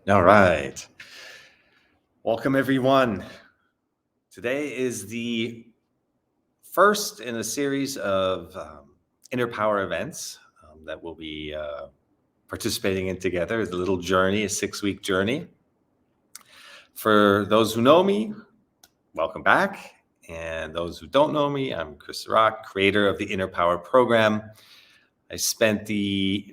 All right. Welcome, everyone. Today is the first in a series of InnerPower events that we'll be participating in together. It's a little journey, a 6-week journey. For those who know me, welcome back. And those who don't know me, I'm Chris Rock, creator of the InnerPower program. I spent the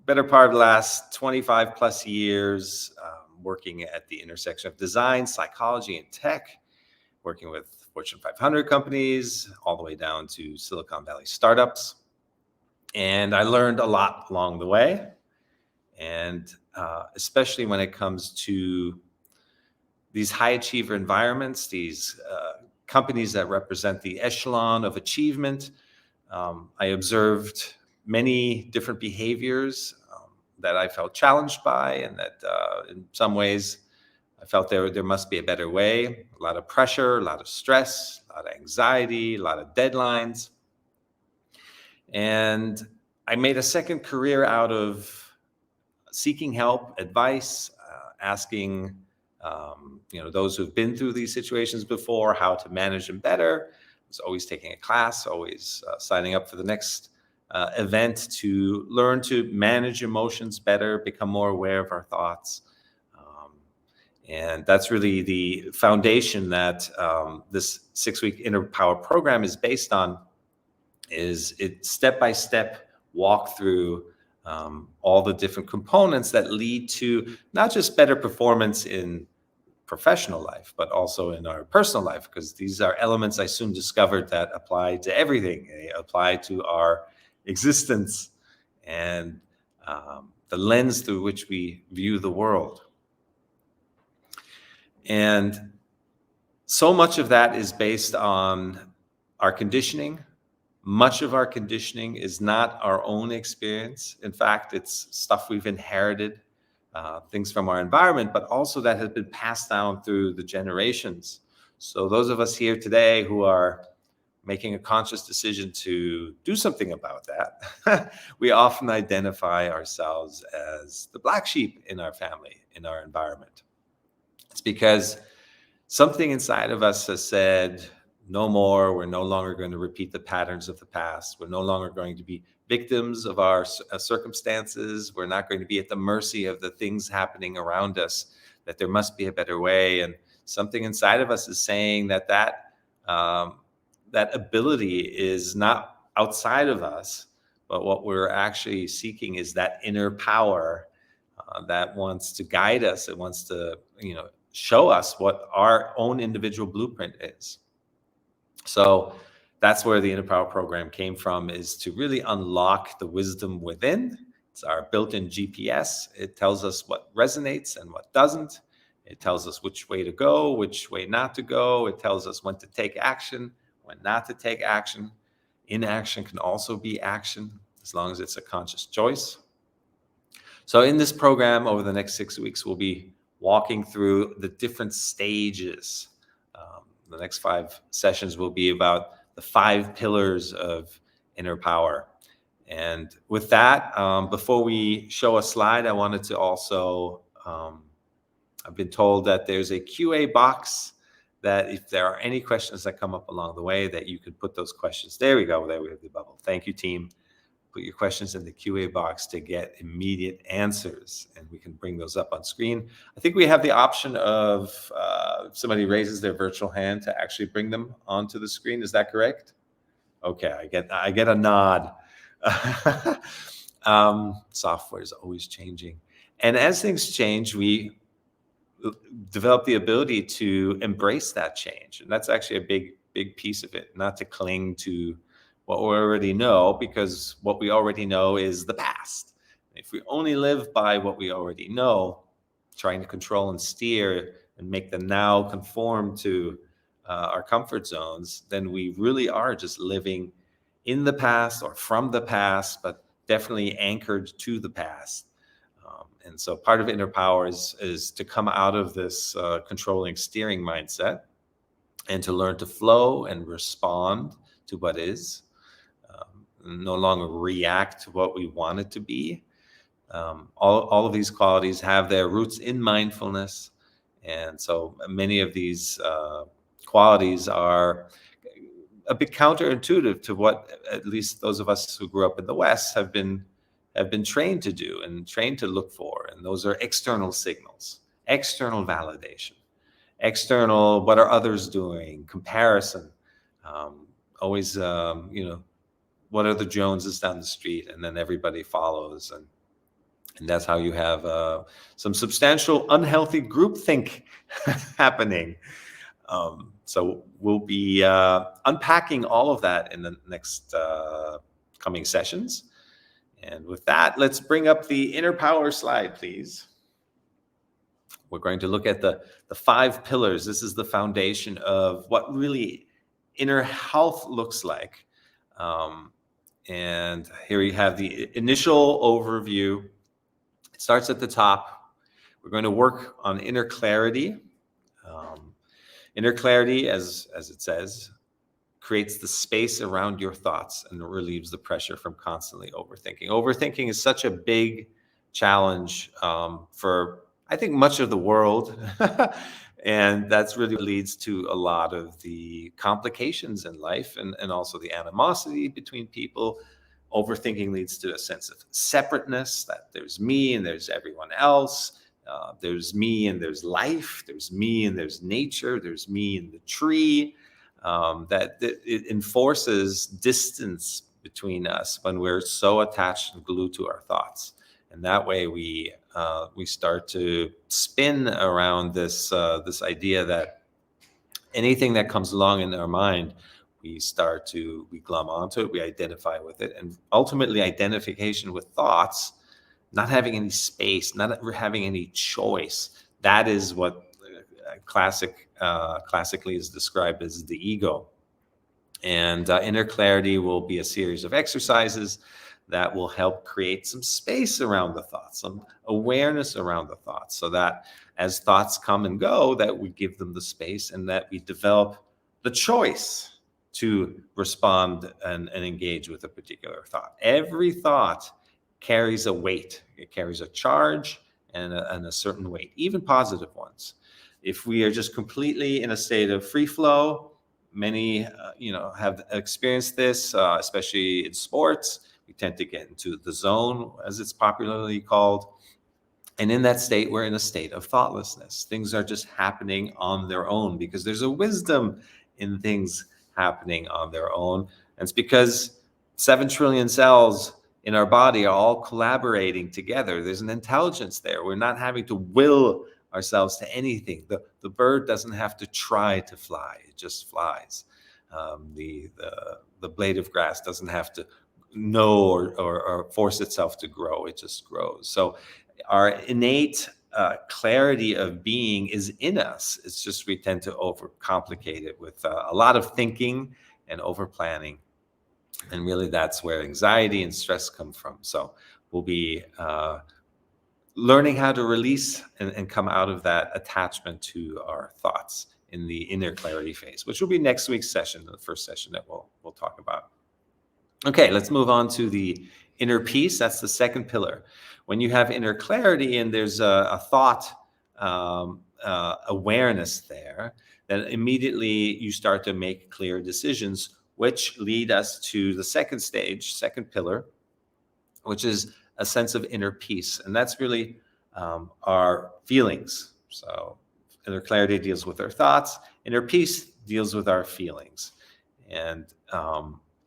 better part of the last 25 plus years working at the intersection of design, psychology, and tech, working with Fortune 500 companies all the way down to Silicon Valley startups. And I learned a lot along the way. And especially when it comes to these high achiever environments, these companies that represent the echelon of achievement, I observed many different behaviors that I felt challenged by, and that in some ways I felt there must be a better way. A lot of pressure, a lot of stress, a lot of anxiety, a lot of deadlines. And I made a second career out of seeking help, advice, asking those who've been through these situations before how to manage them better. I was always taking a class, always signing up for the next event to learn to manage emotions better, become more aware of our thoughts. And that's really the foundation that this 6-week InnerPower program is based on. Is it step-by-step walk through all the different components that lead to not just better performance in professional life, but also in our personal life, because these are elements I soon discovered that apply to everything. They apply to our existence and the lens through which we view the world. And so much of that is based on our conditioning. Much of our conditioning is not our own experience. In fact, it's stuff we've inherited, things from our environment, but also that has been passed down through the generations. So those of us here today who are making a conscious decision to do something about that, we often identify ourselves as the black sheep in our family, in our environment. It's because something inside of us has said, no more. We're no longer going to repeat the patterns of the past. We're no longer going to be victims of our circumstances. We're not going to be at the mercy of the things happening around us, that there must be a better way. And something inside of us is saying that that ability is not outside of us, but what we're actually seeking is that inner power that wants to guide us. It wants to, show us what our own individual blueprint is. So that's where the InnerPower program came from, is to really unlock the wisdom within. It's our built-in GPS. It tells us what resonates and what doesn't. It tells us which way to go, which way not to go. It tells us when to take action, when not to take action. Inaction can also be action, as long as it's a conscious choice. So in this program, over the next 6 weeks, we'll be walking through the different stages. The next 5 sessions will be about the 5 pillars of InnerPower. And with that, before we show a slide, I wanted to also, I've been told that there's a QA box, that if there are any questions that come up along the way, that you could put those questions. There we go. There we have the bubble. Thank you, team. Put your questions in the QA box to get immediate answers, and we can bring those up on screen. I think we have the option of if somebody raises their virtual hand to actually bring them onto the screen. Is that correct? Okay, I get a nod. Software is always changing, and as things change, we develop the ability to embrace that change, and that's actually a big piece of it. Not to cling to what we already know, because what we already know is the past. If we only live by what we already know, trying to control and steer and make the now conform to our comfort zones, then we really are just living in the past or from the past, but definitely anchored to the past. And so part of InnerPower is to come out of this controlling, steering mindset, and to learn to flow and respond to what is. No longer react to what we want it to be, All of these qualities have their roots in mindfulness. And so many of these qualities are a bit counterintuitive to what at least those of us who grew up in the West have been trained to do and trained to look for. And those are external signals, external validation, external, what are others doing, comparison, um, always, what are the Joneses down the street, and then everybody follows. And that's how you have some substantial unhealthy groupthink happening. So we'll be unpacking all of that in the next coming sessions. And with that, let's bring up the InnerPower slide, please. We're going to look at the 5 pillars. This is the foundation of what really inner health looks like. And here you have the initial overview. It starts at the top. We're going to work on inner clarity. Inner clarity, as it says, creates the space around your thoughts and relieves the pressure from constantly overthinking. Overthinking is such a big challenge for, I think, much of the world. And that's really what leads to a lot of the complications in life and also the animosity between people. Overthinking leads to a sense of separateness, that there's me and there's everyone else. There's me and there's life. There's me and there's nature. There's me and the tree. That it enforces distance between us when we're so attached and glued to our thoughts. And that way we start to spin around this idea that anything that comes along in our mind, we glom onto it, we identify with it, and ultimately identification with thoughts, not having any space, not having any choice. That is what classically is described as the ego. And inner clarity will be a series of exercises that will help create some space around the thoughts, some awareness around the thoughts, so that as thoughts come and go, that we give them the space and that we develop the choice to respond and engage with a particular thought. Every thought carries a weight. It carries a charge and a certain weight, even positive ones. If we are just completely in a state of free flow, many have experienced this, especially in sports. We tend to get into the zone, as it's popularly called. And in that state, we're in a state of thoughtlessness. Things are just happening on their own because there's a wisdom in things happening on their own. And it's because 7 trillion cells in our body are all collaborating together. There's an intelligence there. We're not having to will ourselves to anything. The bird doesn't have to try to fly. It just flies. The blade of grass doesn't have to know or force itself to grow. It just grows. So our innate clarity of being is in us. It's just we tend to overcomplicate it with a lot of thinking and over planning. And really that's where anxiety and stress come from. So we'll be learning how to release and come out of that attachment to our thoughts in the inner clarity phase, which will be next week's session, the first session that we'll talk about. Okay, let's move on to the inner peace. That's the second pillar. When you have inner clarity and there's a thought awareness there, then immediately you start to make clear decisions, which lead us to the second stage, second pillar, which is a sense of inner peace. And that's really our feelings. So inner clarity deals with our thoughts. Inner peace deals with our feelings. And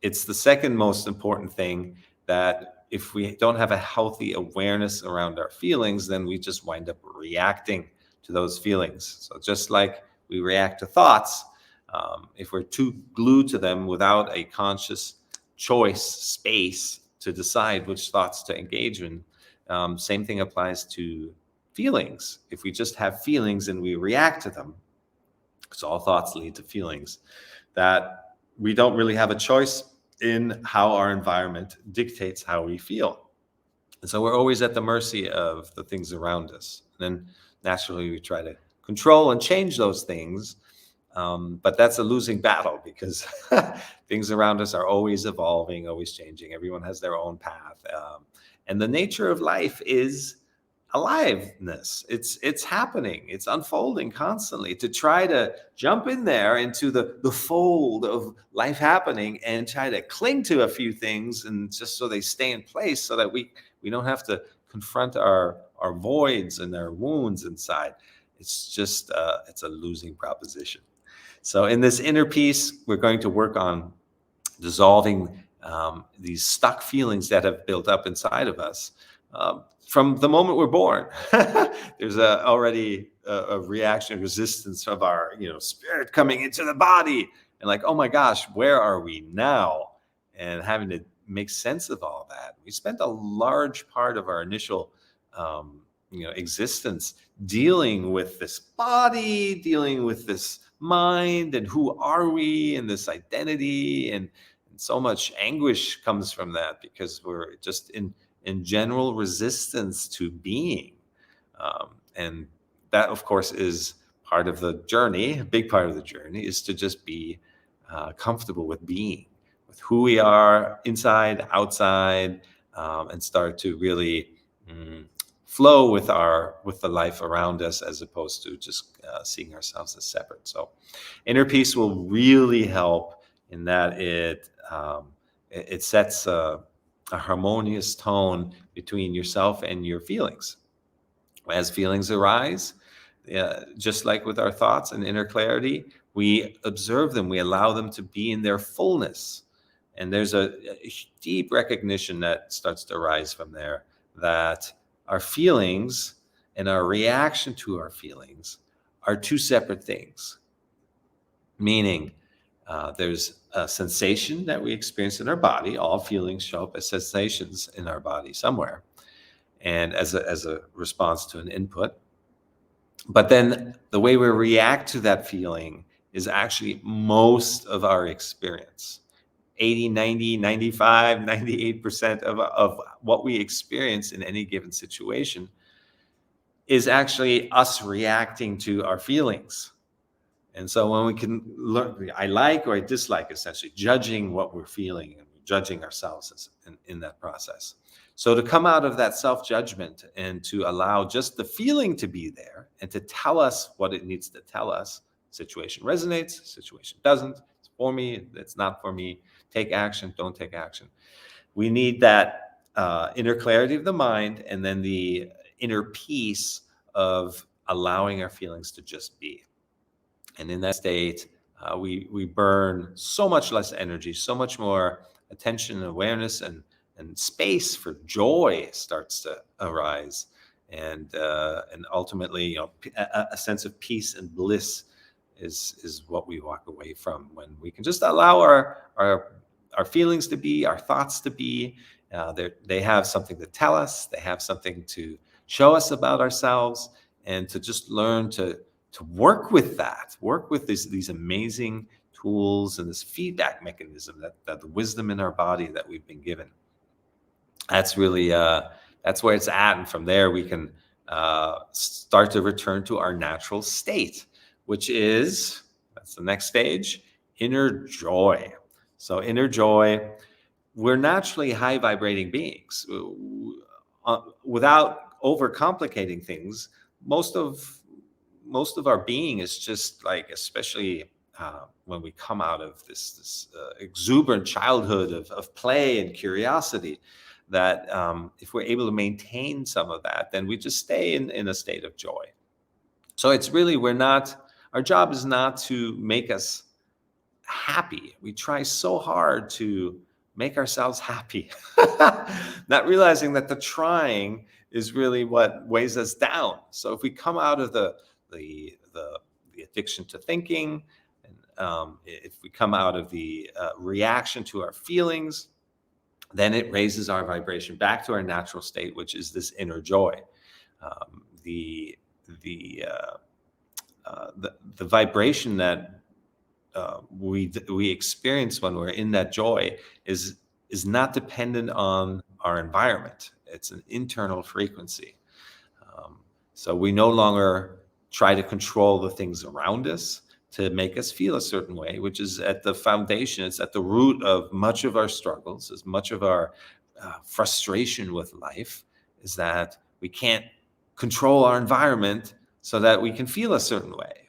it's the second most important thing, that if we don't have a healthy awareness around our feelings, then we just wind up reacting to those feelings. So just like we react to thoughts, if we're too glued to them without a conscious choice space to decide which thoughts to engage in, same thing applies to feelings. If we just have feelings and we react to them, because all thoughts lead to feelings, that we don't really have a choice in how our environment dictates how we feel. And so we're always at the mercy of the things around us. And then naturally we try to control and change those things. But that's a losing battle, because things around us are always evolving, always changing. Everyone has their own path. And the nature of life is aliveness. It's happening. It's unfolding constantly. To try to jump in there into the fold of life happening and try to cling to a few things and just so they stay in place so that we don't have to confront our voids and our wounds inside. It's just it's a losing proposition. So in this inner peace, we're going to work on dissolving these stuck feelings that have built up inside of us from the moment we're born. There's already a reaction, resistance of our spirit coming into the body, and like, oh my gosh, where are we now? And having to make sense of all that. We spent a large part of our initial existence dealing with this body, dealing with this mind, and who are we, and this identity, and so much anguish comes from that because we're just in general resistance to being, and that of course is part of the journey. A big part of the journey is to just be comfortable with being, with who we are inside, outside, and start to really flow with the life around us, as opposed to just seeing ourselves as separate. So inner peace will really help in that it sets a harmonious tone between yourself and your feelings. As feelings arise, just like with our thoughts and inner clarity, we observe them, we allow them to be in their fullness. And there's a deep recognition that starts to arise from there, that our feelings and our reaction to our feelings are two separate things. Meaning, there's a sensation that we experience in our body. All feelings show up as sensations in our body somewhere, and as a response to an input. But then the way we react to that feeling is actually most of our experience. 80, 90, 95, 98% of what we experience in any given situation is actually us reacting to our feelings. And so when we can learn, I like or I dislike, essentially judging what we're feeling and judging ourselves in that process. So to come out of that self-judgment and to allow just the feeling to be there and to tell us what it needs to tell us. Situation resonates, situation doesn't. It's for me, it's not for me. Take action, don't take action. We need that inner clarity of the mind, and then the inner peace of allowing our feelings to just be. And in that state, we burn so much less energy, so much more attention and awareness, and space for joy starts to arise, and ultimately, a sense of peace and bliss is what we walk away from when we can just allow our feelings to be, our thoughts to be. They have something to tell us. They have something to show us about ourselves, and to just learn to work with that, work with these amazing tools and this feedback mechanism that the wisdom in our body that we've been given. That's really that's where it's at, and from there we can start to return to our natural state, which is, that's the next stage, inner joy. So inner joy, we're naturally high vibrating beings. Without overcomplicating things, most of our being is just like, especially when we come out of this exuberant childhood of play and curiosity, that if we're able to maintain some of that, then we just stay in a state of joy. So it's really, our job is not to make us happy. We try so hard to make ourselves happy, not realizing that the trying is really what weighs us down. So if we come out of the addiction to thinking, and if we come out of the reaction to our feelings, then it raises our vibration back to our natural state, which is this inner joy. The vibration that we experience when we're in that joy is not dependent on our environment. It's an internal frequency. So we no longer try to control the things around us to make us feel a certain way, which is at the foundation, it's at the root of much of our struggles, as much of our frustration with life is that we can't control our environment so that we can feel a certain way.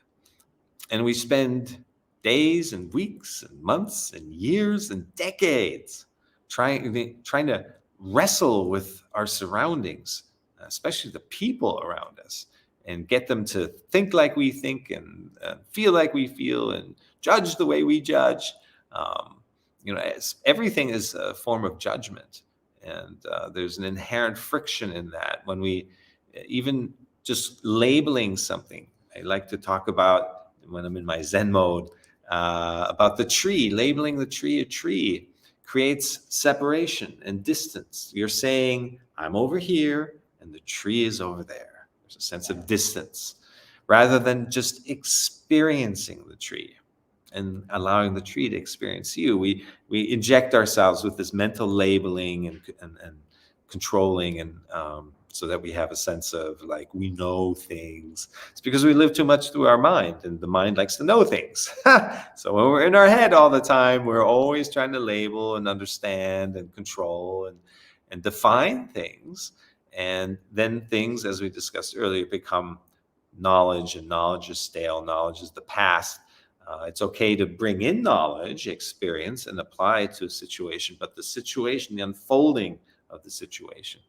And we spend days and weeks and months and years and decades trying to wrestle with our surroundings, especially the people around us, and get them to think like we think and feel like we feel and judge the way we judge. Um, everything is a form of judgment, and there's an inherent friction in that when we even just labeling something. I like to talk about when I'm in my Zen mode about the tree. Labeling the tree a tree creates separation and distance. You're saying, I'm over here and the tree is over there. There's a sense of distance rather than just experiencing the tree and allowing the tree to experience you. We inject ourselves with this mental labeling and controlling, and so that we have a sense of like we know things. It's because we live too much through our mind, and the mind likes to know things. So when we're in our head all the time, we're always trying to label and understand and control and define things. And then things, as we discussed earlier, become knowledge, and knowledge is stale. Knowledge is the past. It's okay to bring in knowledge, experience, and apply it to a situation, but the situation, the unfolding of the situation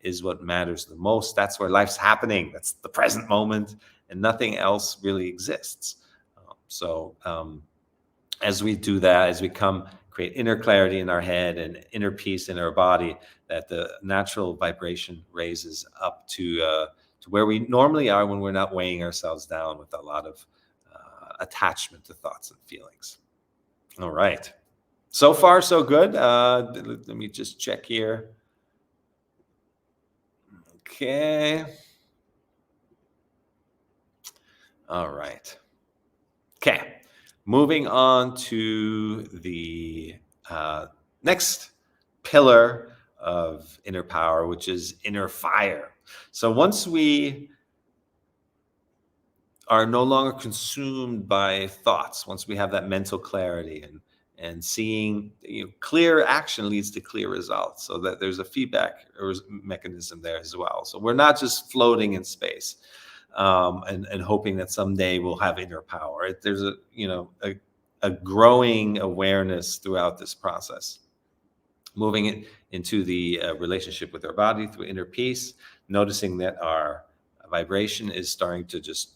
is what matters the most. That's where life's happening. That's the present moment, and nothing else really exists. As we do that, as we create inner clarity in our head and inner peace in our body, that the natural vibration raises up to where we normally are when we're not weighing ourselves down with a lot of attachment to thoughts and feelings. All right. So far, so good. Let me just check here. Okay. All right. Okay. Moving on to the next pillar of inner power, which is inner fire. So once we are no longer consumed by thoughts, once we have that mental clarity and seeing, clear action leads to clear results, so that there's a feedback mechanism there as well. So we're not just floating in space and hoping that someday we'll have inner power. There's a growing awareness throughout this process, moving it into the relationship with our body through inner peace, noticing that our vibration is starting to just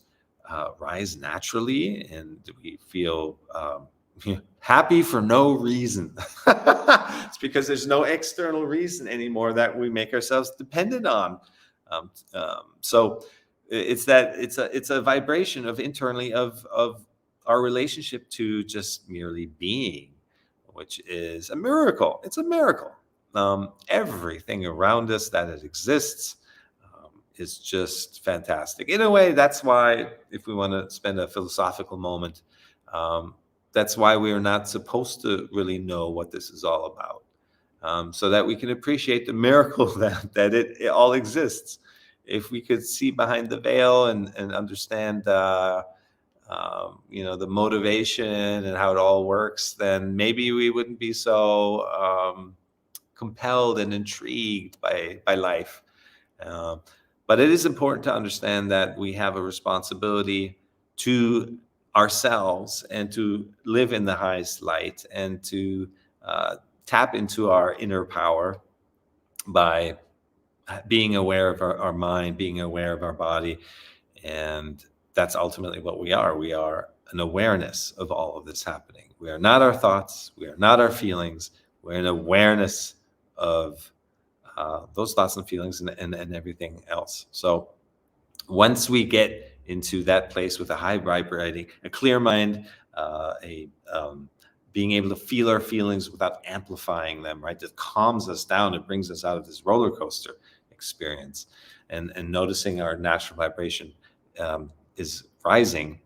rise naturally, and we feel happy for no reason. It's because there's no external reason anymore that we make ourselves dependent on. So it's a vibration of internally of our relationship to just merely being, which is a miracle. It's a miracle. Everything around us that it exists is just fantastic. In a way, that's why, if we want to spend a philosophical moment, that's why we are not supposed to really know what this is all about, so that we can appreciate the miracle that it all exists. If we could see behind the veil and understand, the motivation and how it all works, then maybe we wouldn't be so compelled and intrigued by life. But it is important to understand that we have a responsibility to ourselves and to live in the highest light and to tap into our inner power by being aware of our mind, being aware of our body. And that's ultimately what we are. We are an awareness of all of this happening. We are not our thoughts. We are not our feelings. We're an awareness of those thoughts and feelings and everything else. So once we get into that place with a high vibrating, a clear mind, being able to feel our feelings without amplifying them, right? That calms us down. It brings us out of this roller coaster experience, and noticing our natural vibration is rising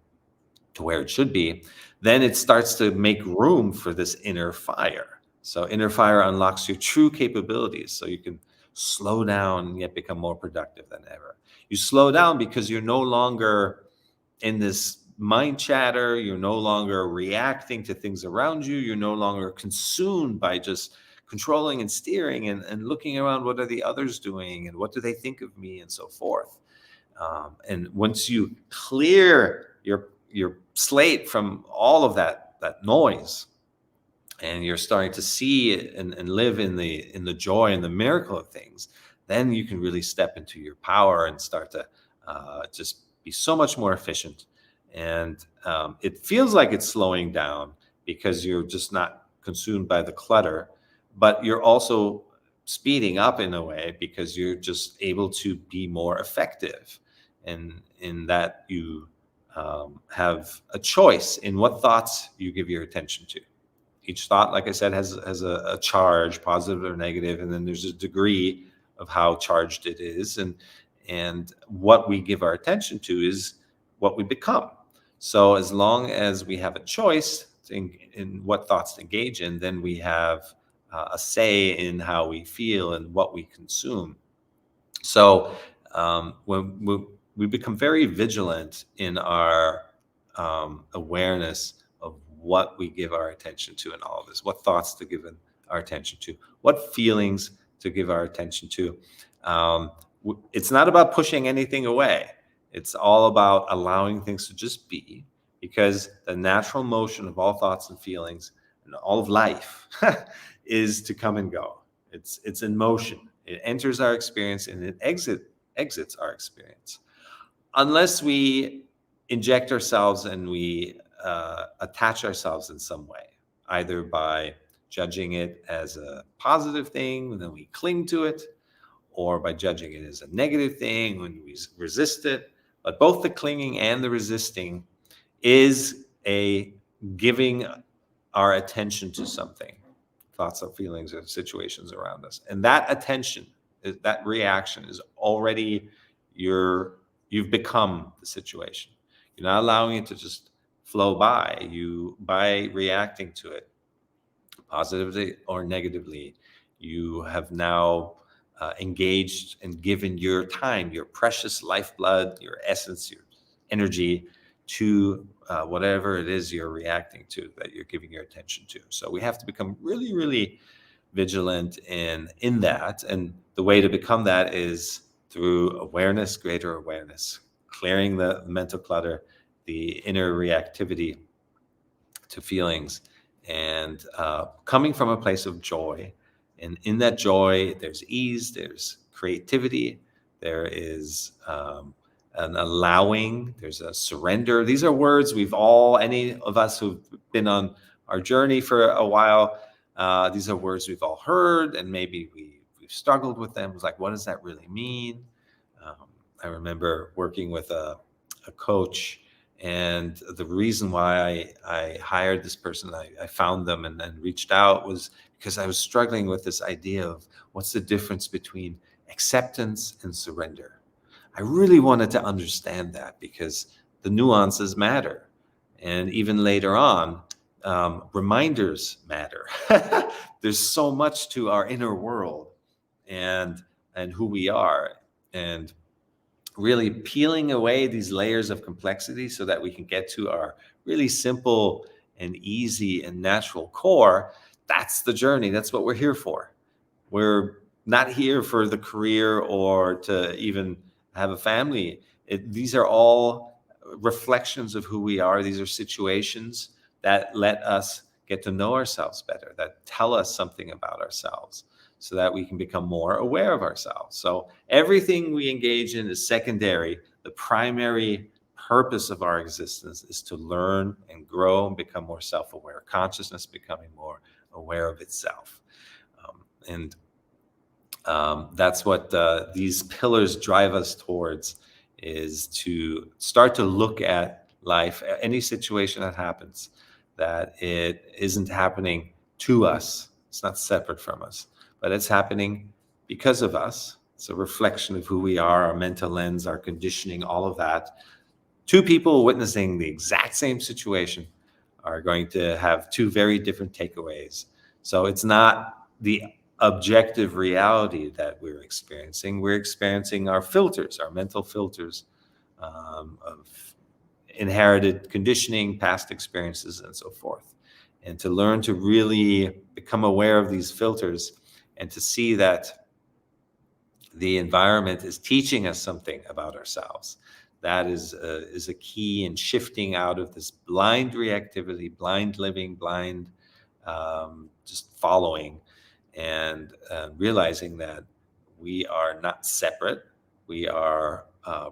to where it should be. Then it starts to make room for this inner fire. So inner fire unlocks your true capabilities, so you can slow down and yet become more productive than ever. You slow down because you're no longer in this mind chatter. You're no longer reacting to things around you. You're no longer consumed by just controlling and steering and looking around, what are the others doing and what do they think of me and so forth. And once you clear your slate from all of that noise, and you're starting to see it and live in the joy and the miracle of things, then you can really step into your power and start to just be so much more efficient. And it feels like it's slowing down because you're just not consumed by the clutter, but you're also speeding up in a way because you're just able to be more effective, and in that you have a choice in what thoughts you give your attention to. Each thought, like I said, has a charge, positive or negative, and then there's a degree of how charged it is, and what we give our attention to is what we become. So as long as we have a choice in what thoughts to engage in, then we have a say in how we feel and what we consume. So when we become very vigilant in our awareness of what we give our attention to in all of this, what thoughts to give our attention to, what feelings to give our attention to. It's not about pushing anything away. It's all about allowing things to just be, because the natural motion of all thoughts and feelings and all of life is to come and go. It's in motion. It enters our experience and it exits our experience. Unless we inject ourselves and we attach ourselves in some way, either by judging it as a positive thing and then we cling to it, or by judging it as a negative thing when we resist it. But both the clinging and the resisting is a giving our attention to something, thoughts or feelings or situations around us. And that attention, that reaction is already you've become the situation. You're not allowing it to just flow by. By reacting to it, positively or negatively, you have now engaged and given your time, your precious lifeblood, your essence, your energy to whatever it is you're reacting to, that you're giving your attention to. So we have to become really, really vigilant in that. And the way to become that is through awareness, greater awareness, clearing the mental clutter, the inner reactivity to feelings, and coming from a place of joy. And in that joy, there's ease, there's creativity, there is an allowing, there's a surrender. These are words any of us who've been on our journey for a while, these are words we've all heard, and maybe we've struggled with them. It's like, what does that really mean? I remember working with a coach, and the reason why I hired this person, I found them and then reached out, was because I was struggling with this idea of what's the difference between acceptance and surrender. I really wanted to understand that because the nuances matter. And even later on, reminders matter. There's so much to our inner world and who we are, and really peeling away these layers of complexity so that we can get to our really simple and easy and natural core. That's the journey. That's what we're here for. We're not here for the career or to even have a family. These are all reflections of who we are. These are situations that let us get to know ourselves better, that tell us something about ourselves, so that we can become more aware of ourselves. So everything we engage in is secondary. The primary purpose of our existence is to learn and grow and become more self-aware. Consciousness becoming more aware of itself. That's what these pillars drive us towards, is to start to look at life, any situation that happens, that it isn't happening to us. It's not separate from us, but it's happening because of us. It's a reflection of who we are, our mental lens, our conditioning, all of that. Two people witnessing the exact same situation are going to have two very different takeaways. So it's not the objective reality that we're experiencing. We're experiencing our filters, our mental filters of inherited conditioning, past experiences, and so forth. and to learn to really become aware of these filters and to see that the environment is teaching us something about ourselves. That is a key in shifting out of this blind reactivity, blind living, blind just following, and realizing that we are not separate. We are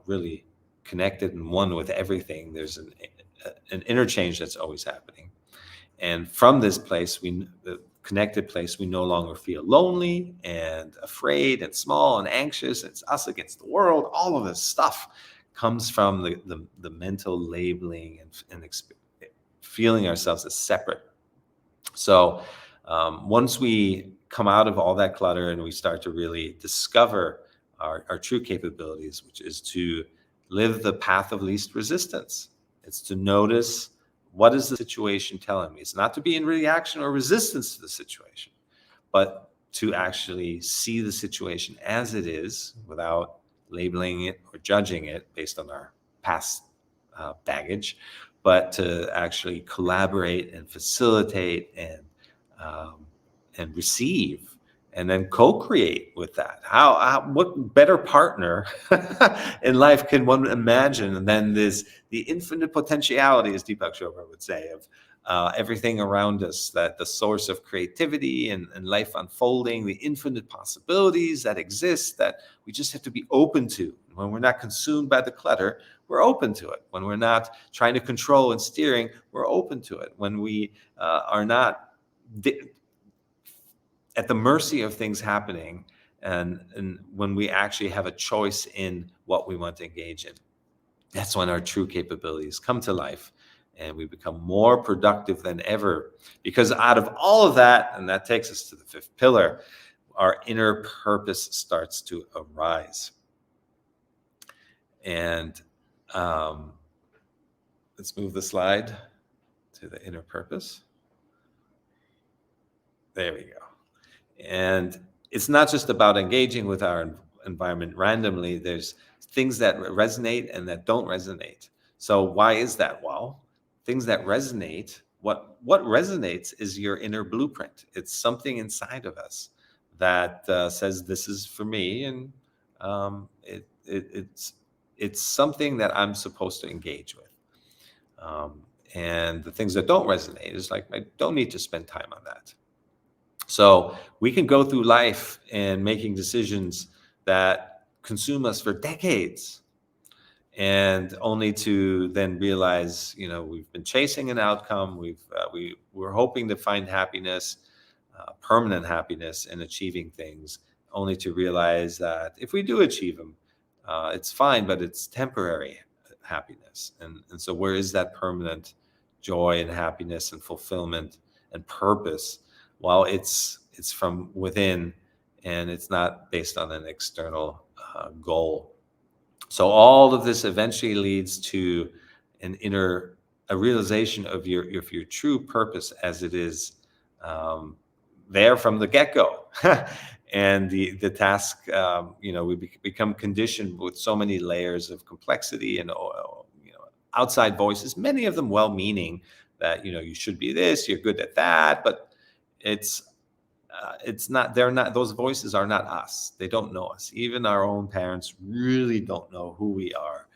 really connected and one with everything. There's an interchange that's always happening. And from this place, the connected place, we no longer feel lonely and afraid and small and anxious. It's us against the world. All of this stuff comes from the mental labeling and feeling ourselves as separate. So once we come out of all that clutter and we start to really discover our true capabilities, which is to live the path of least resistance, it's to notice, what is the situation telling me? It's not to be in reaction or resistance to the situation, but to actually see the situation as it is without labeling it or judging it based on our past baggage, but to actually collaborate and facilitate and receive and then co-create with that. What better partner in life can one imagine than the infinite potentiality, as Deepak Chopra would say, of everything around us, that the source of creativity and life unfolding, the infinite possibilities that exist that we just have to be open to. When we're not consumed by the clutter, we're open to it. When we're not trying to control and steering, we're open to it. When we are not at the mercy of things happening, and when we actually have a choice in what we want to engage in, that's when our true capabilities come to life and we become more productive than ever. Because out of all of that, and that takes us to the fifth pillar, our inner purpose starts to arise. And let's move the slide to the inner purpose. There we go. And it's not just about engaging with our environment randomly. There's things that resonate and that don't resonate. So why is that? Well, things that resonate, what resonates is your inner blueprint. It's something inside of us that says, this is for me, and it's something that I'm supposed to engage with. And the things that don't resonate is like, I don't need to spend time on that. So we can go through life and making decisions that consume us for decades, and only to then realize, we've been chasing an outcome. We're hoping to find happiness, permanent happiness in achieving things, only to realize that if we do achieve them, it's fine, but it's temporary happiness. And so where is that permanent joy and happiness and fulfillment and purpose? Well, it's from within, and it's not based on an external goal. So all of this eventually leads to a realization of your true purpose as it is there from the get-go. And the task, we become conditioned with so many layers of complexity and outside voices, many of them well-meaning, that you should be this, you're good at that, but it's not, those voices are not us. They don't know us. Even our own parents really don't know who we are.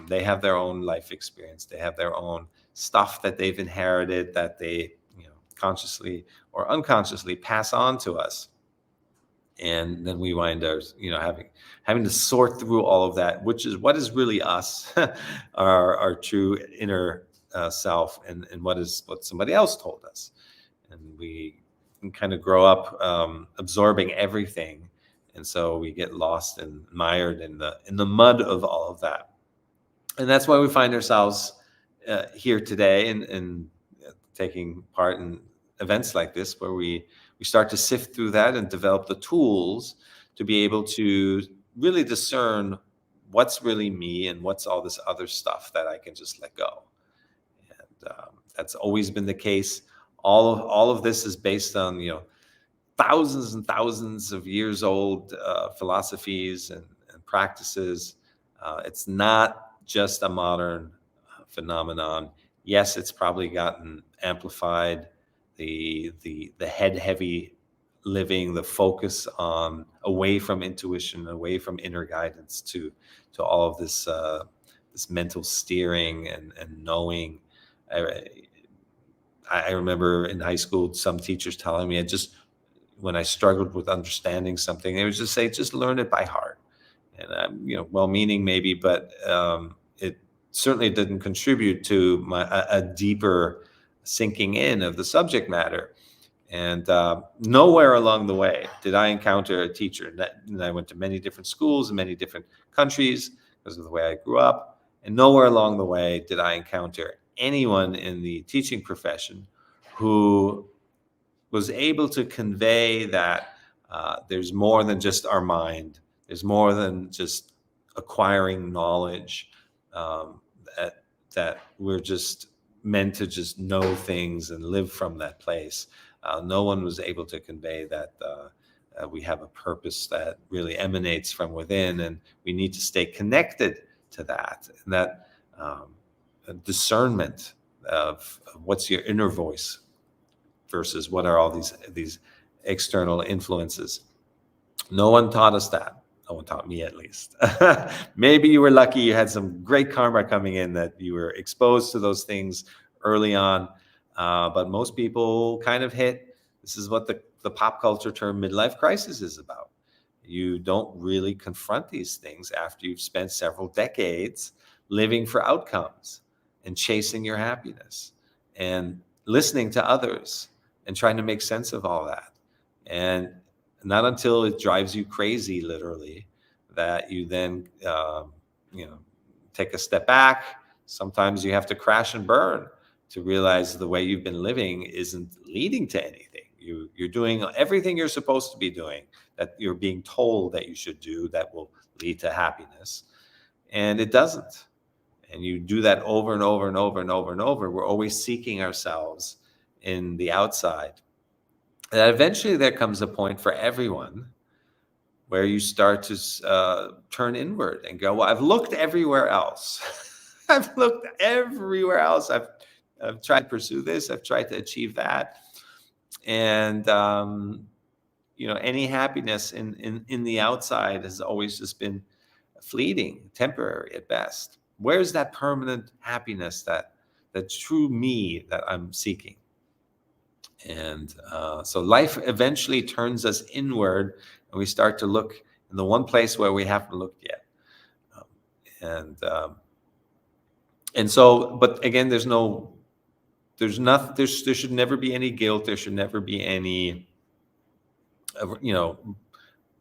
They have their own life experience. They have their own stuff that they've inherited, that they consciously or unconsciously pass on to us. And then we wind up having to sort through all of that, which is what is really us, our true inner self, and what somebody else told us. And we can kind of grow up absorbing everything, and so we get lost and mired in the mud of all of that. And that's why we find ourselves here today and taking part in events like this, where we start to sift through that and develop the tools to be able to really discern what's really me and what's all this other stuff that I can just let go. And that's always been the case. All of this is based on thousands and thousands of years old philosophies and practices. It's not just a modern phenomenon. Yes, it's probably gotten amplified the head heavy living, the focus on away from intuition, away from inner guidance to all of this this mental steering and knowing. I, I remember in high school some teachers telling me, when I struggled with understanding something, they would just say, just learn it by heart. And well-meaning maybe, but it certainly didn't contribute to a deeper sinking in of the subject matter. And nowhere along the way did I encounter a teacher. And I went to many different schools in many different countries because of the way I grew up. And nowhere along the way did I encounter anyone in the teaching profession who was able to convey that there's more than just our mind. There's more than just acquiring knowledge. That we're just meant to just know things and live from that place. No one was able to convey that we have a purpose that really emanates from within, and we need to stay connected to that. And that discernment of what's your inner voice versus what are all these external influences. No one taught us that. No one taught me, at least. Maybe you were lucky, you had some great karma coming in, that you were exposed to those things early on. But most people kind of this is what the pop culture term midlife crisis is about. You don't really confront these things after you've spent several decades living for outcomes and chasing your happiness and listening to others and trying to make sense of all that. And not until it drives you crazy, literally, that you then, take a step back. Sometimes you have to crash and burn to realize the way you've been living isn't leading to anything. You're doing everything you're supposed to be doing, that you're being told that you should do, that will lead to happiness. And it doesn't. And you do that over and over and over and over and over. We're always seeking ourselves in the outside. And eventually there comes a point for everyone where you start to turn inward and go, well, I've looked everywhere else. I've looked everywhere else. I've tried to pursue this. I've tried to achieve that. And, any happiness in the outside has always just been fleeting, temporary at best. Where's that permanent happiness, that true me that I'm seeking? And so life eventually turns us inward, and we start to look in the one place where we haven't looked yet. And so, but again, there should never be any guilt. There should never be any,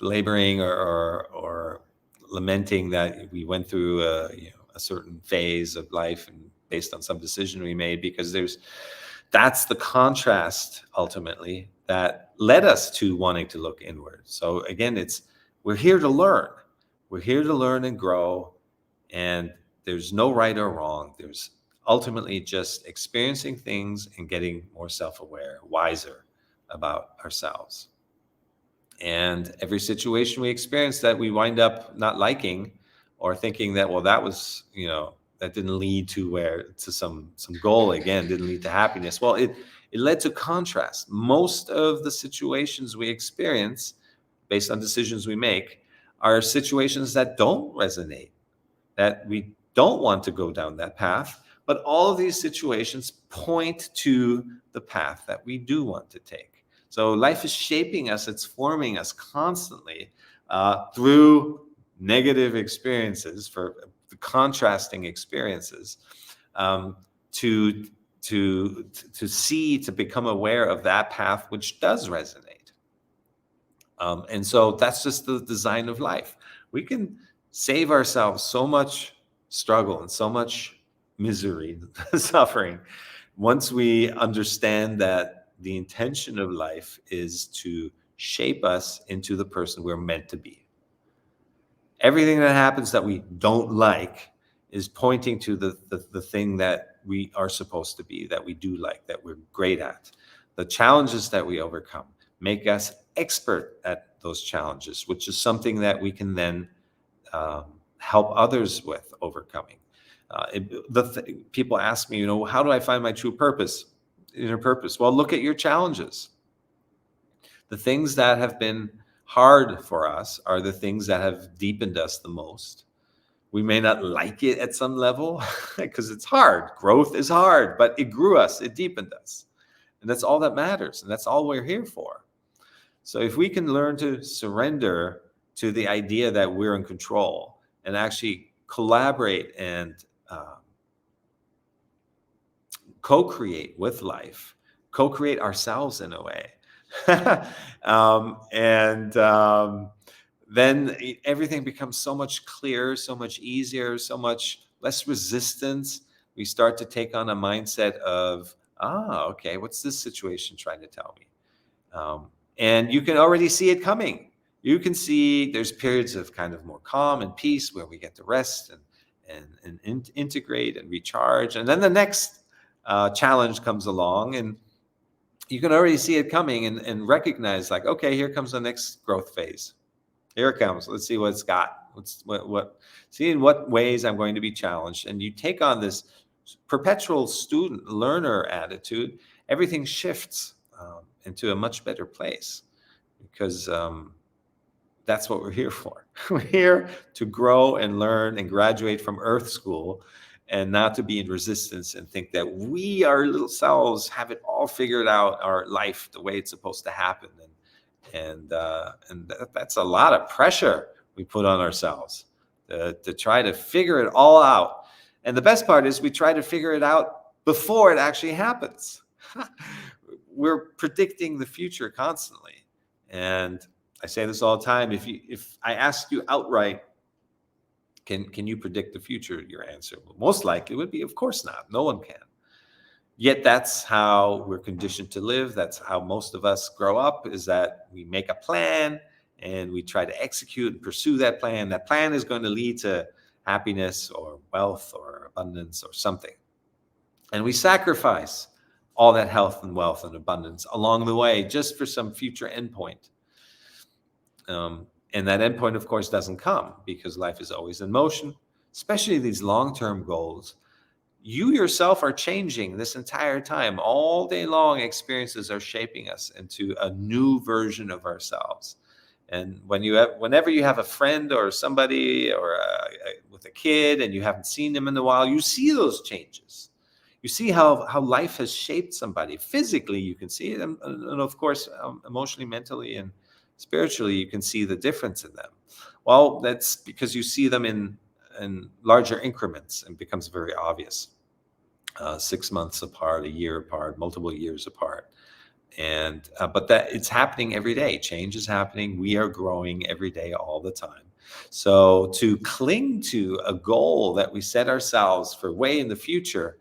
laboring or lamenting that we went through a certain phase of life and based on some decision we made, because that's the contrast ultimately that led us to wanting to look inward. So again, we're here to learn. We're here to learn and grow, and there's no right or wrong. There's ultimately just experiencing things and getting more self-aware, wiser about ourselves. And every situation we experience that we wind up not liking, or thinking that, well, that was, that didn't lead to some goal, again, didn't lead to happiness. Well, it led to contrast. Most of the situations we experience based on decisions we make are situations that don't resonate, that we don't want to go down that path. But all of these situations point to the path that we do want to take. So life is shaping us. It's forming us constantly through negative experiences, for the contrasting experiences, to see, to become aware of that path which does resonate. And so that's just the design of life. We can save ourselves so much struggle and so much misery, suffering, once we understand that the intention of life is to shape us into the person we're meant to be. Everything that happens that we don't like is pointing to the thing that we are supposed to be, that we do like, that we're great at. The challenges that we overcome make us expert at those challenges, which is something that we can then help others with overcoming. People ask me, how do I find my true purpose? inner purpose? Well, look at your challenges. The things that have been hard for us are the things that have deepened us the most. We may not like it at some level because it's hard. Growth is hard, but it grew us, it deepened us. And that's all that matters. And that's all we're here for. So if we can learn to surrender to the idea that we're in control and actually collaborate and co-create with life, co-create ourselves in a way, then everything becomes so much clearer, so much easier, so much less resistance. We start to take on a mindset of, okay, what's this situation trying to tell me? And you can already see it coming. You can see there's periods of kind of more calm and peace where we get to rest and integrate and recharge. And then the next challenge comes along, and you can already see it coming and recognize, like, okay, here comes the next growth phase. Here it comes. Let's see what it's got. See in what ways I'm going to be challenged. And you take on this perpetual student learner attitude, everything shifts into a much better place, because that's what we're here for. We're here to grow and learn and graduate from Earth School, and not to be in resistance and think that we, our little selves, have it all figured out, our life the way it's supposed to happen. And that's a lot of pressure we put on ourselves to try to figure it all out. And the best part is we try to figure it out before it actually happens. We're predicting the future constantly. And I say this all the time. If I ask you outright, can you predict the future? Your answer most likely would be, of course not. No one can. Yet that's how we're conditioned to live. That's how most of us grow up, is that we make a plan and we try to execute and pursue that plan. That plan is going to lead to happiness or wealth or abundance or something. And we sacrifice all that health and wealth and abundance along the way just for some future endpoint. And that endpoint, of course, doesn't come, because life is always in motion, especially these long-term goals. You yourself are changing this entire time. All day long, experiences are shaping us into a new version of ourselves. And whenever you have a friend or somebody or with a kid and you haven't seen them in a while, you see those changes. You see how life has shaped somebody. Physically, you can see it. And of course, emotionally, mentally, and spiritually, you can see the difference in them. Well, that's because you see them in larger increments, and becomes very obvious. 6 months apart, a year apart, multiple years apart. And but that it's happening every day. Change is happening. We are growing every day, all the time. So to cling to a goal that we set ourselves for way in the future,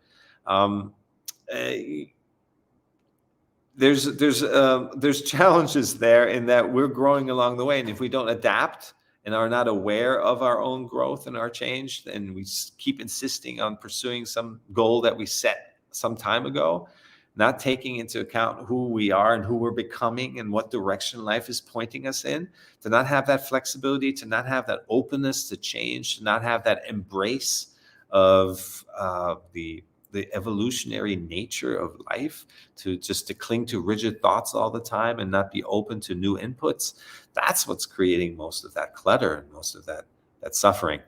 there's challenges there, in that we're growing along the way, and if we don't adapt and are not aware of our own growth and our change, then we keep insisting on pursuing some goal that we set some time ago, not taking into account who we are and who we're becoming and what direction life is pointing us in, to not have that flexibility, to not have that openness to change, to not have that embrace of the evolutionary nature of life, to cling to rigid thoughts all the time and not be open to new inputs. That's what's creating most of that clutter and most of that suffering.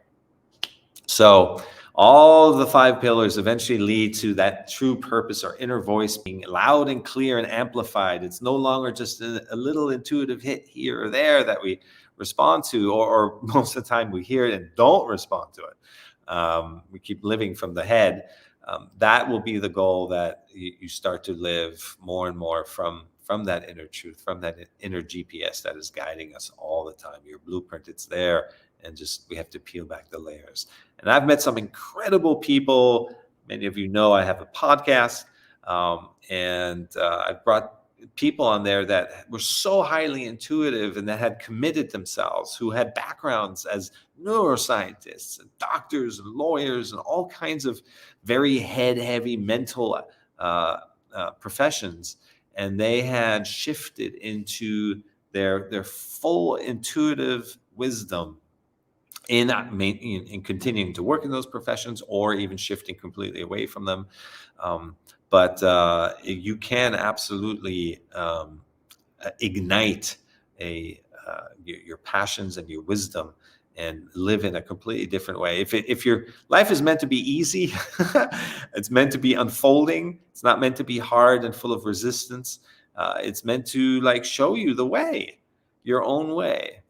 So all of the 5 pillars eventually lead to that true purpose, or inner voice, being loud and clear and amplified. It's no longer just a little intuitive hit here or there that we respond to, or most of the time we hear it and don't respond to it. We keep living from the head. That will be the goal, that you start to live more and more from that inner truth, from that inner GPS that is guiding us all the time. Your blueprint, it's there, and just we have to peel back the layers. And I've met some incredible people. Many of you know I have a podcast, and I've brought people on there that were so highly intuitive and that had committed themselves, who had backgrounds as neuroscientists and doctors and lawyers and all kinds of very heavy mental professions. And they had shifted into their full intuitive wisdom in continuing to work in those professions, or even shifting completely away from them. but you can absolutely ignite your passions and your wisdom and live in a completely different way. If your life is meant to be easy, it's meant to be unfolding. It's not meant to be hard and full of resistance. It's meant to like show you the way, your own way.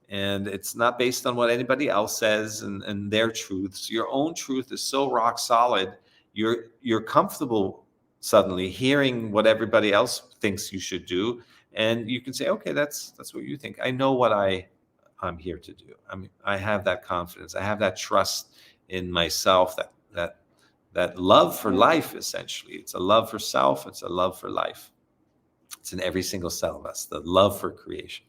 And it's not based on what anybody else says and their truths. Your own truth is so rock solid. You're comfortable suddenly hearing what everybody else thinks you should do, and you can say, okay, that's what you think. I know what I'm here to do. I have that confidence. I have that trust in myself, that love for life. Essentially, it's a love for self. It's a love for life. It's in every single cell of us, the love for creation.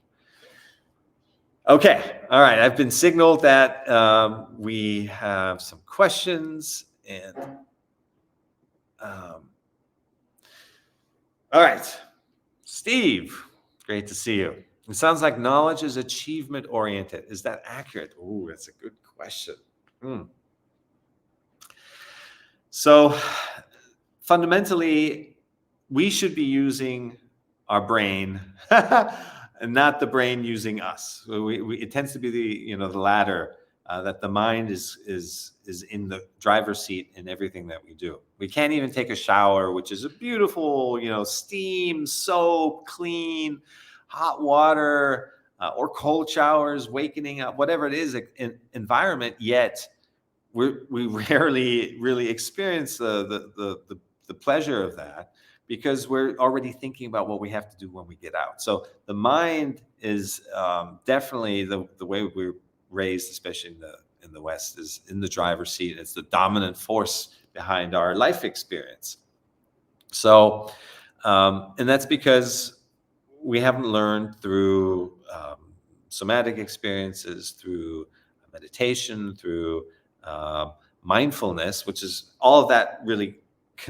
Okay, all right. I've been signaled that we have some questions, and all right, Steve, great to see you. It sounds like knowledge is achievement oriented. Is that accurate? Oh, that's a good question. So fundamentally, we should be using our brain and not the brain using us. It tends to be the latter, that the mind is in the driver's seat in everything that we do. We can't even take a shower, which is a beautiful, steam, soap, clean, hot water, or cold showers, wakening up, whatever it is, environment. Yet we rarely really experience the pleasure of that, because we're already thinking about what we have to do when we get out. So the mind is definitely the way we're raised, especially in the West, is in the driver's seat. It's the dominant force behind our life experience. So, and that's because we haven't learned through somatic experiences, through meditation, through mindfulness, which is all of that really.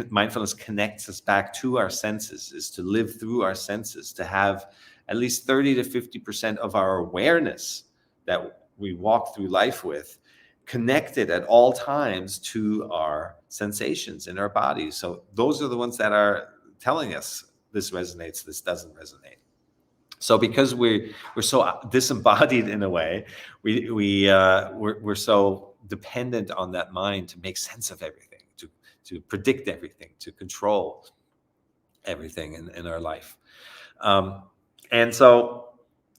Mindfulness connects us back to our senses, is to live through our senses, to have at least 30 to 50% of our awareness that we walk through life with connected at all times to our sensations in our bodies. So those are the ones that are telling us this resonates, this doesn't resonate. So because we're so disembodied in a way, we're so dependent on that mind to make sense of everything, to predict everything, to control everything in our life. And so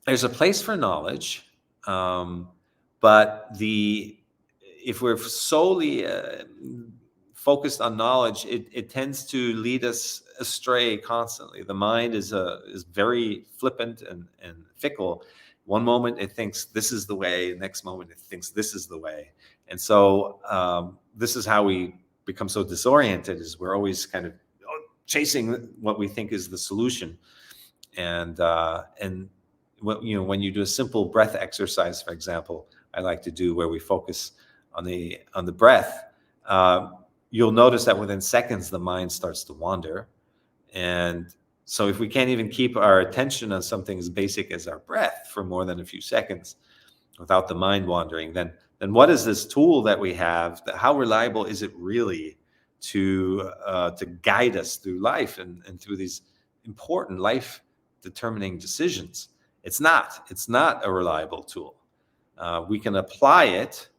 there's a place for knowledge, but if we're solely focused on knowledge, it tends to lead us astray constantly. The mind is very flippant and fickle. One moment it thinks this is the way, next moment it thinks this is the way. And so this is how we become so disoriented, is we're always kind of chasing what we think is the solution. And when you do a simple breath exercise, for example, I like to do, where we focus on the breath, you'll notice that within seconds the mind starts to wander. And so if we can't even keep our attention on something as basic as our breath for more than a few seconds without the mind wandering, then what is this tool that we have? How reliable is it really to guide us through life and through these important life determining decisions? It's not a reliable tool. We can apply it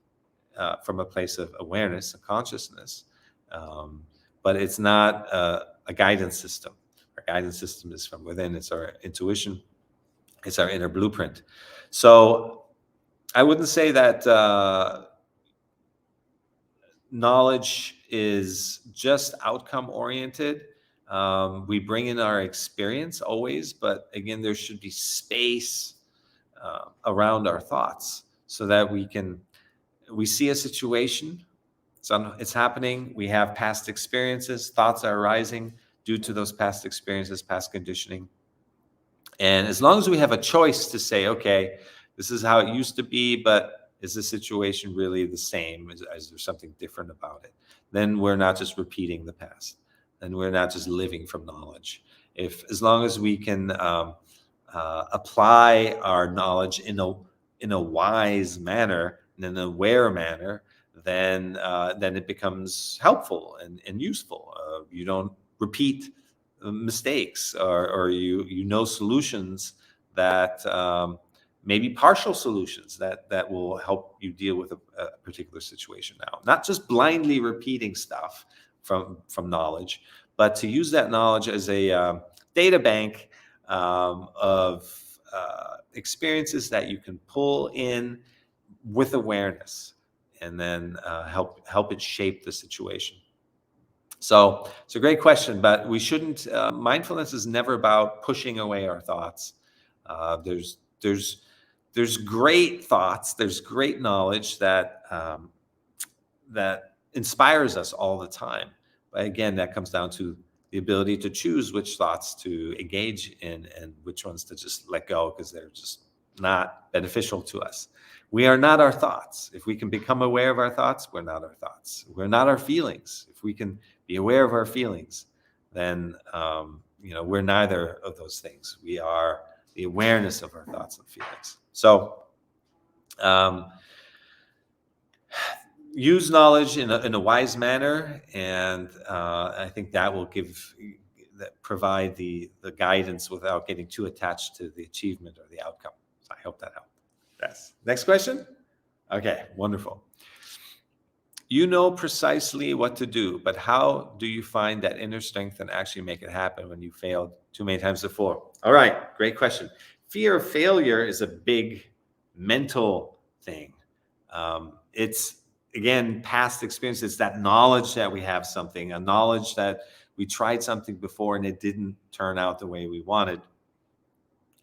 from a place of awareness and consciousness, but it's not a guidance system. Our guidance system is from within. It's our intuition. It's our inner blueprint. So I wouldn't say that knowledge is just outcome oriented. We bring in our experience always, but again, there should be space around our thoughts, so that we see a situation, it's happening, we have past experiences, thoughts are arising due to those past experiences, past conditioning. And as long as we have a choice to say, okay, this is how it used to be, but is the situation really the same? Is there something different about it? Then we're not just repeating the past. Then we're not just living from knowledge. As long as we can apply our knowledge in a wise manner, in an aware manner, then it becomes helpful and useful. You don't repeat mistakes, or you know solutions that maybe partial solutions that will help you deal with a particular situation. Now, not just blindly repeating stuff from knowledge, but to use that knowledge as a data bank of experiences that you can pull in with awareness, and then help it shape the situation. So it's a great question, but we shouldn't. Mindfulness is never about pushing away our thoughts. There's great thoughts. There's great knowledge that inspires us all the time. But again, that comes down to the ability to choose which thoughts to engage in and which ones to just let go because they're just not beneficial to us. We are not our thoughts. If we can become aware of our thoughts, we're not our thoughts. We're not our feelings. If we can be aware of our feelings, then we're neither of those things. We are the awareness of our thoughts and feelings. So use knowledge in a wise manner, and I think that will provide the guidance without getting too attached to the achievement or the outcome. So I hope that helped. Yes. Next question. Okay, wonderful. You know precisely what to do, but how do you find that inner strength and actually make it happen when you failed too many times before? All right, great question. Fear of failure is a big mental thing. It's, again, past experience. It's that knowledge that we have something, a knowledge that we tried something before and it didn't turn out the way we wanted.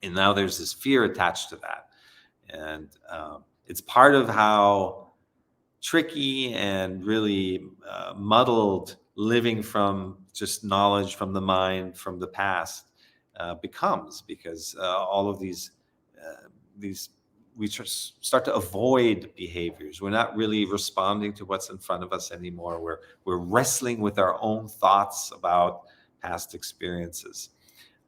And now there's this fear attached to that. And it's part of how tricky and really muddled living from just knowledge from the mind, from the past becomes, because all of these we start to avoid behaviors. We're not really responding to what's in front of us anymore. We're wrestling with our own thoughts about past experiences,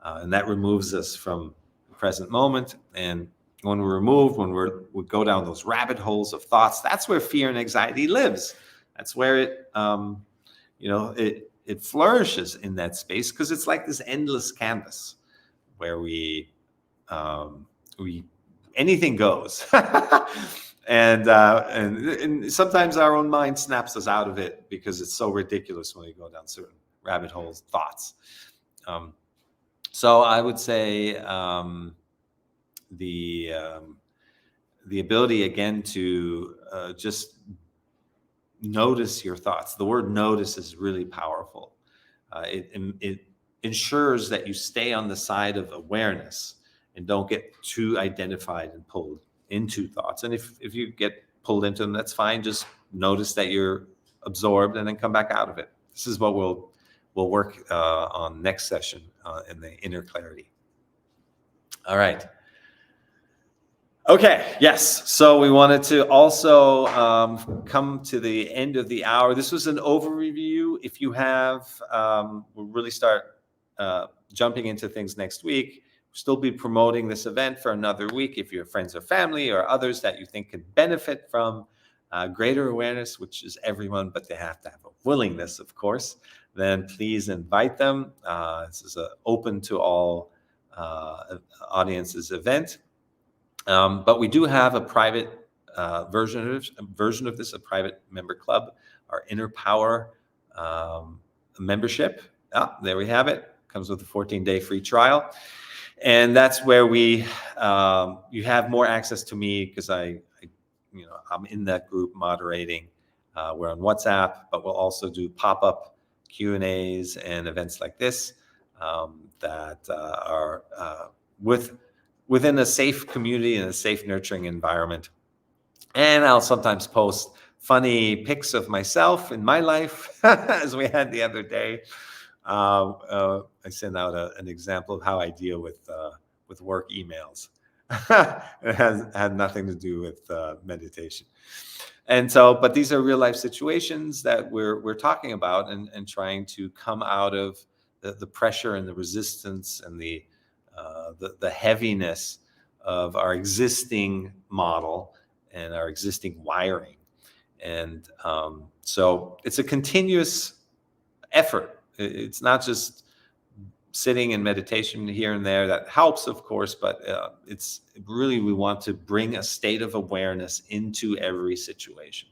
and that removes us from the present moment. And when we're removed, when we go down those rabbit holes of thoughts, that's where fear and anxiety lives. That's where it flourishes in that space, because it's like this endless canvas where we anything goes. and sometimes our own mind snaps us out of it because it's so ridiculous when we go down certain rabbit holes, thoughts. So I would say the ability, again, to just notice your thoughts. The word notice is really powerful. It ensures that you stay on the side of awareness and don't get too identified and pulled into thoughts. And if you get pulled into them, that's fine. Just notice that you're absorbed and then come back out of it. This is what we'll work on next session in the inner clarity. All right. Okay, yes. So we wanted to also come to the end of the hour. This was an overview. If you have, we'll really start jumping into things next week. We'll still be promoting this event for another week. If you have friends or family or others that you think could benefit from greater awareness, which is everyone, but they have to have a willingness, of course, then please invite them. This is an open to all audiences event. But we do have a private version of this, a private member club, our InnerPower membership. There we have it. Comes with a 14-day free trial. And that's where you have more access to me, because I'm in that group moderating. We're on WhatsApp, but we'll also do pop-up Q&As and events like this that are within a safe community and a safe, nurturing environment. And I'll sometimes post funny pics of myself in my life, as we had the other day. I sent out an example of how I deal with work emails. It had nothing to do with meditation. And so, but these are real life situations that we're talking about and trying to come out of the pressure and the resistance and the heaviness of our existing model and our existing wiring. And so it's a continuous effort. It's not just sitting in meditation here and there. That helps, of course, but it's really, we want to bring a state of awareness into every situation.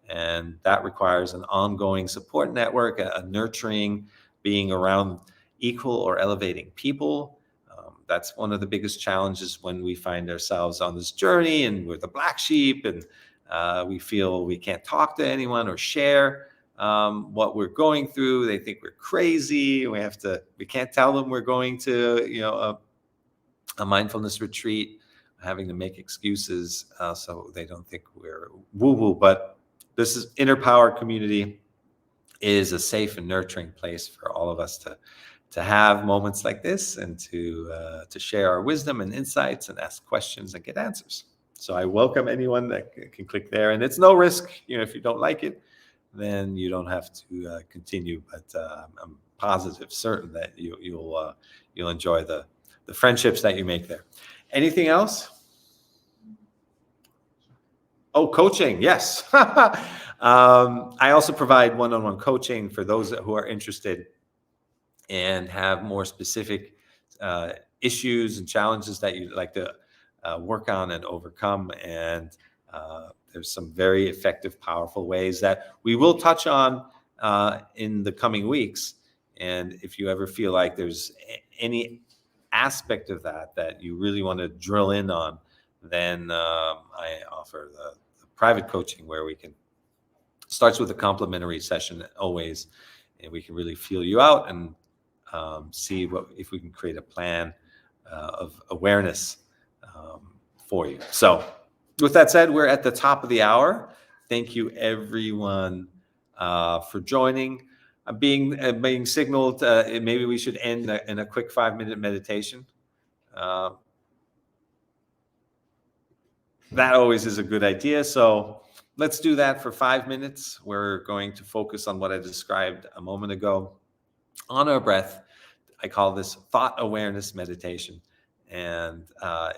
And that requires an ongoing support network, a nurturing, being around equal or elevating people. That's one of the biggest challenges when we find ourselves on this journey and we're the black sheep, and we feel we can't talk to anyone or share what we're going through. They think we're crazy. We can't tell them we're going to, a mindfulness retreat, having to make excuses so they don't think we're woo-woo. But this is InnerPower community is a safe and nurturing place for all of us to have moments like this, and to share our wisdom and insights and ask questions and get answers. So I welcome anyone that can click there, and it's no risk. If you don't like it, then you don't have to continue. But I'm positive, certain that you'll enjoy the friendships that you make there. Anything else? Oh, coaching, yes. I also provide one-on-one coaching for those who are interested and have more specific issues and challenges that you'd like to work on and overcome. And there's some very effective, powerful ways that we will touch on in the coming weeks. And if you ever feel like there's any aspect of that you really want to drill in on, then I offer the private coaching, where we can starts with a complimentary session always, and we can really feel you out and see if we can create a plan of awareness for you. So with that said, we're at the top of the hour. Thank you, everyone, for joining. Being signaled, maybe we should end in a quick 5-minute meditation. That always is a good idea. So let's do that for 5 minutes. We're going to focus on what I described a moment ago, on our breath. I call this thought awareness meditation. And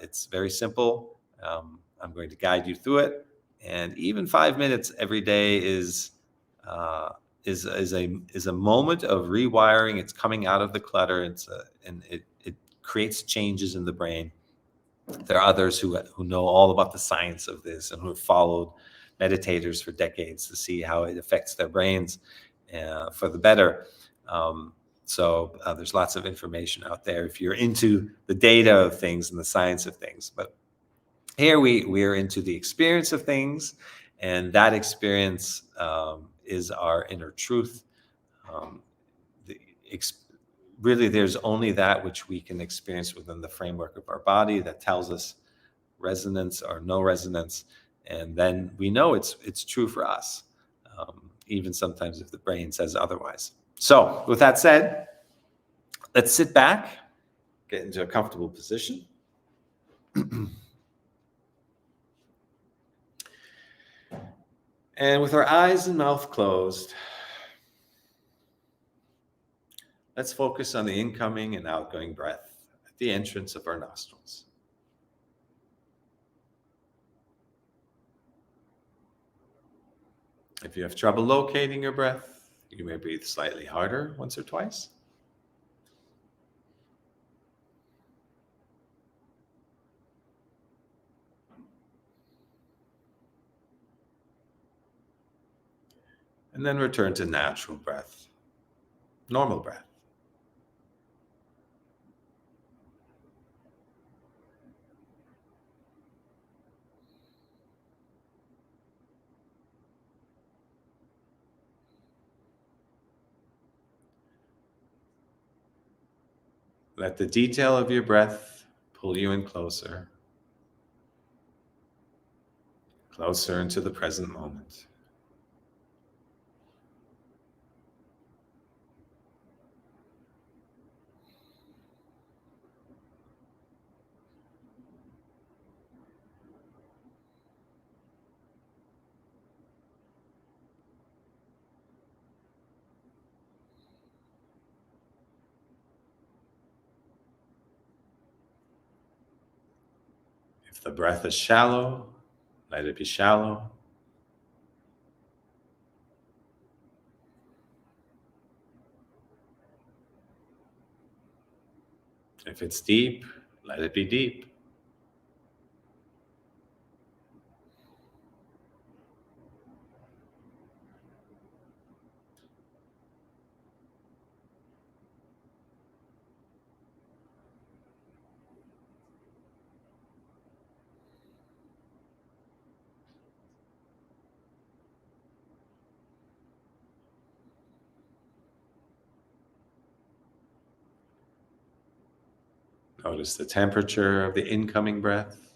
it's very simple. I'm going to guide you through it. And even 5 minutes every day is a moment of rewiring. It's coming out of the clutter. And it creates changes in the brain. There are others who know all about the science of this and who have followed meditators for decades to see how it affects their brains for the better. So there's lots of information out there if you're into the data of things and the science of things. But here we are into the experience of things, and that experience is our inner truth. Really, there's only that which we can experience within the framework of our body that tells us resonance or no resonance, and then we know it's true for us, even sometimes if the brain says otherwise. So with that said, let's sit back, get into a comfortable position. And with our eyes and mouth closed, let's focus on the incoming and outgoing breath at the entrance of our nostrils. If you have trouble locating your breath, you may breathe slightly harder once or twice. And then return to natural breath, normal breath. Let the detail of your breath pull you in closer into the present moment. If the breath is shallow, let it be shallow. If it's deep, let it be deep. Notice the temperature of the incoming breath.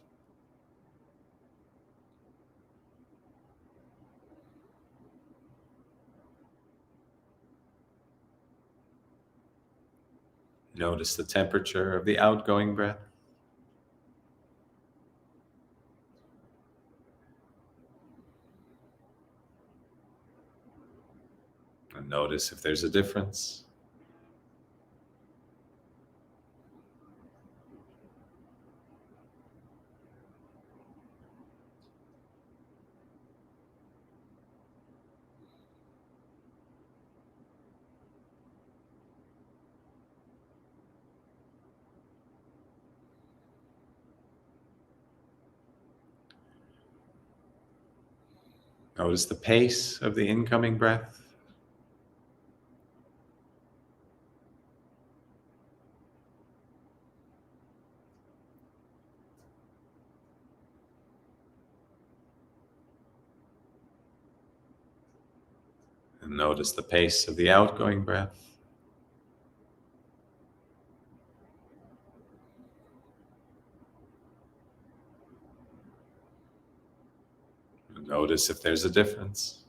Notice the temperature of the outgoing breath. And notice if there's a difference. Notice the pace of the incoming breath. And notice the pace of the outgoing breath. And notice if there's a difference.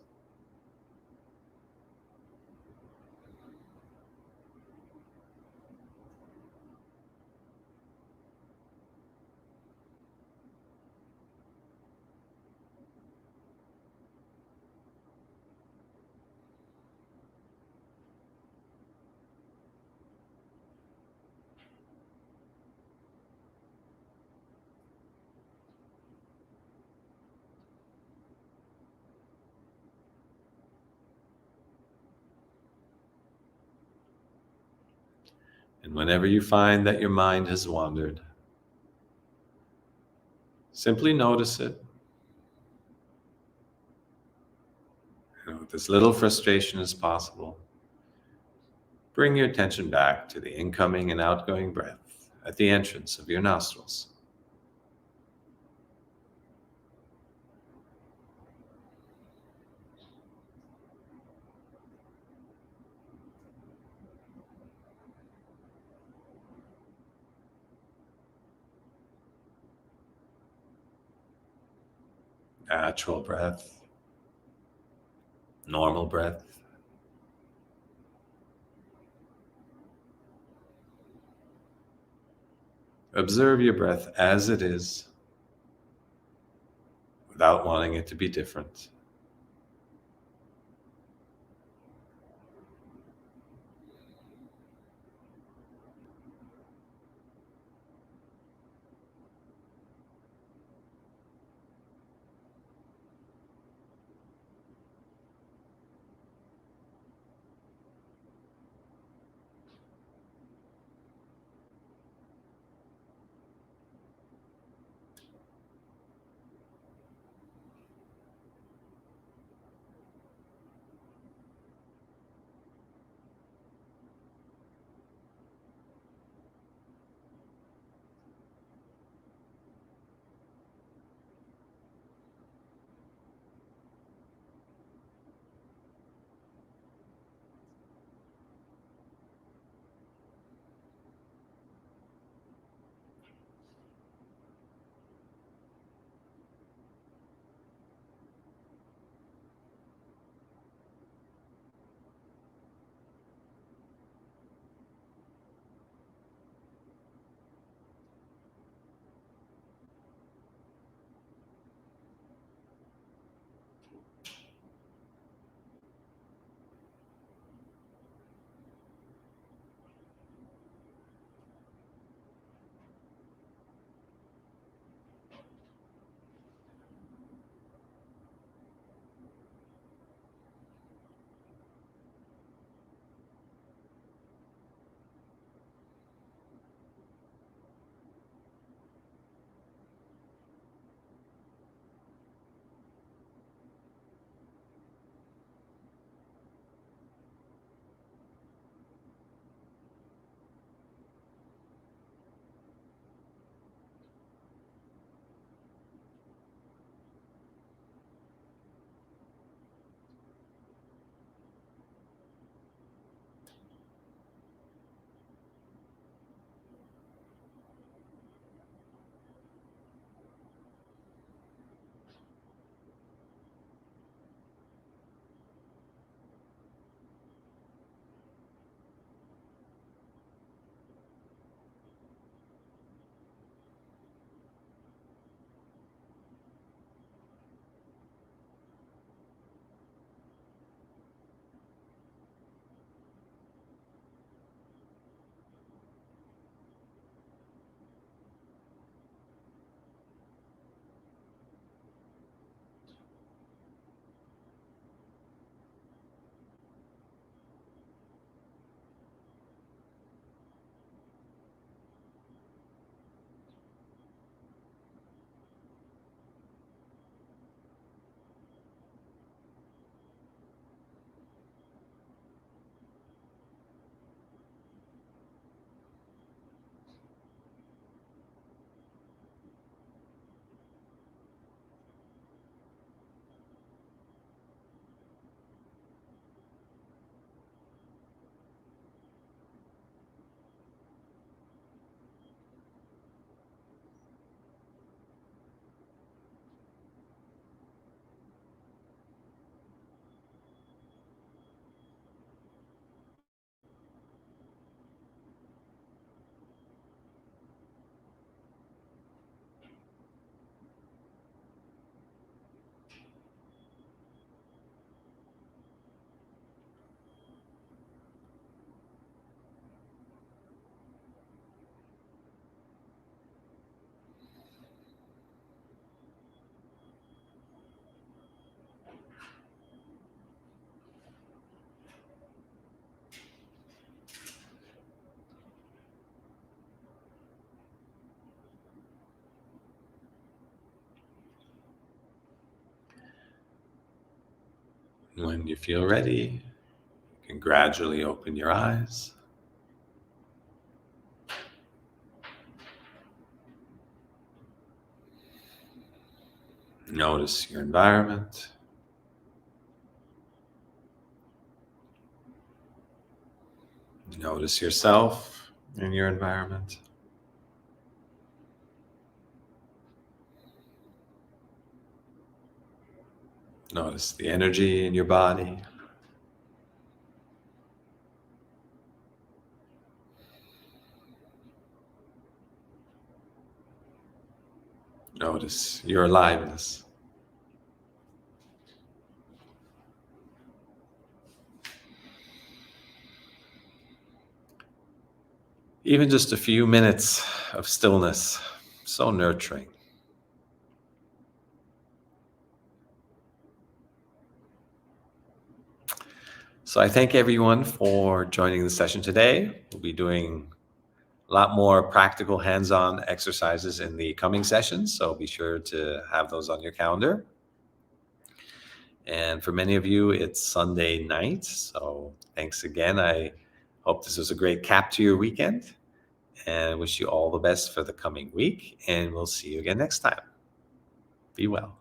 And whenever you find that your mind has wandered, simply notice it. And with as little frustration as possible, bring your attention back to the incoming and outgoing breath at the entrance of your nostrils. Natural breath, normal breath. Observe your breath as it is, without wanting it to be different. When you feel ready, you can gradually open your eyes. Notice your environment. Notice yourself and your environment. Notice the energy in your body. Notice your aliveness. Even just a few minutes of stillness, so nurturing. So I thank everyone for joining the session today. We'll be doing a lot more practical hands-on exercises in the coming sessions, so be sure to have those on your calendar. And for many of you, it's Sunday night, so thanks again. I hope this was a great cap to your weekend, and I wish you all the best for the coming week, and we'll see you again next time. Be well.